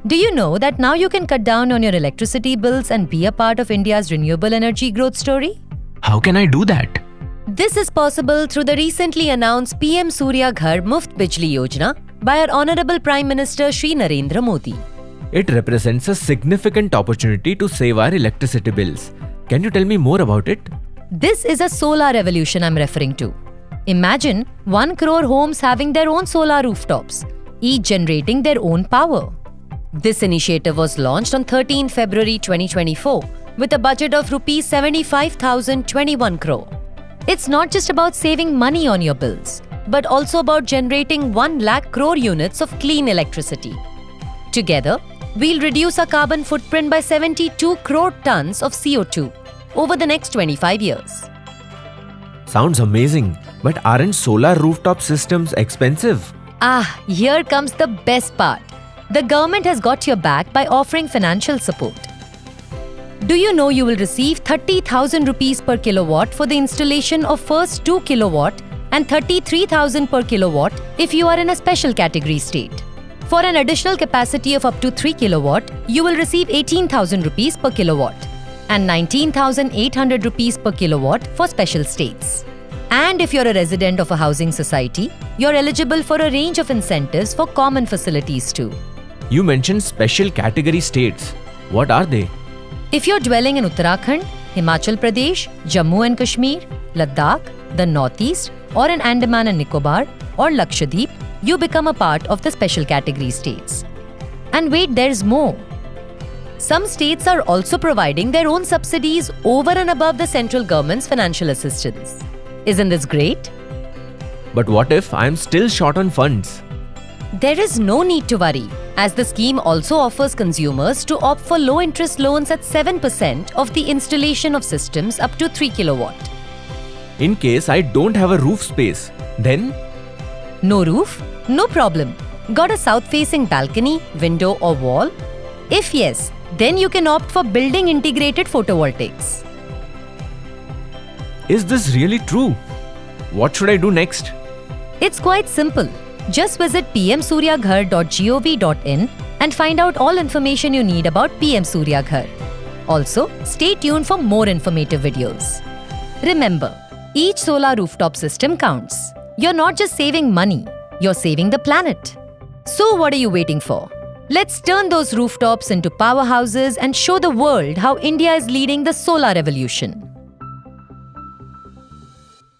Do you know that now you can cut down on your electricity bills and be a part of India's renewable energy growth story? How can I do that? This is possible through the recently announced PM Surya Ghar Muft Bijli Yojana by our Honorable Prime Minister Shri Narendra Modi. It represents a significant opportunity to save our electricity bills. Can you tell me more about it? This is a solar revolution I'm referring to. Imagine 1 crore homes having their own solar rooftops, each generating their own power. This initiative was launched on 13 February 2024 with a budget of Rs 75,021 crore. It's not just about saving money on your bills, but also about generating 1 lakh crore units of clean electricity. Together, we'll reduce our carbon footprint by 72 crore tons of CO2 over the next 25 years. Sounds amazing, but aren't solar rooftop systems expensive? Here comes the best part. The government has got your back by offering financial support. Do you know you will receive 30,000 rupees per kilowatt for the installation of first 2 kilowatt and 33,000 per kilowatt if you are in a special category state. For an additional capacity of up to 3 kilowatt, you will receive 18,000 rupees per kilowatt and 19,800 rupees per kilowatt for special states. And if you're a resident of a housing society, you're eligible for a range of incentives for common facilities too. You mentioned special category states. What are they? If you're dwelling in Uttarakhand, Himachal Pradesh, Jammu and Kashmir, Ladakh, the Northeast, or in Andaman and Nicobar, or Lakshadweep, you become a part of the special category states. And wait, there's more. Some states are also providing their own subsidies over and above the central government's financial assistance. Isn't this great? But what if I'm still short on funds? There is no need to worry, as the scheme also offers consumers to opt for low-interest loans at 7% of the installation of systems up to 3 kilowatt. In case I don't have a roof space, then? No roof? No problem. Got a south-facing balcony, window or wall? If yes, then you can opt for building integrated photovoltaics. Is this really true? What should I do next? It's quite simple. Just visit pmsuryaghar.gov.in and find out all information you need about PM Surya Ghar. Also, stay tuned for more informative videos. Remember, each solar rooftop system counts. You're not just saving money, you're saving the planet. So what are you waiting for? Let's turn those rooftops into powerhouses and show the world how India is leading the solar revolution.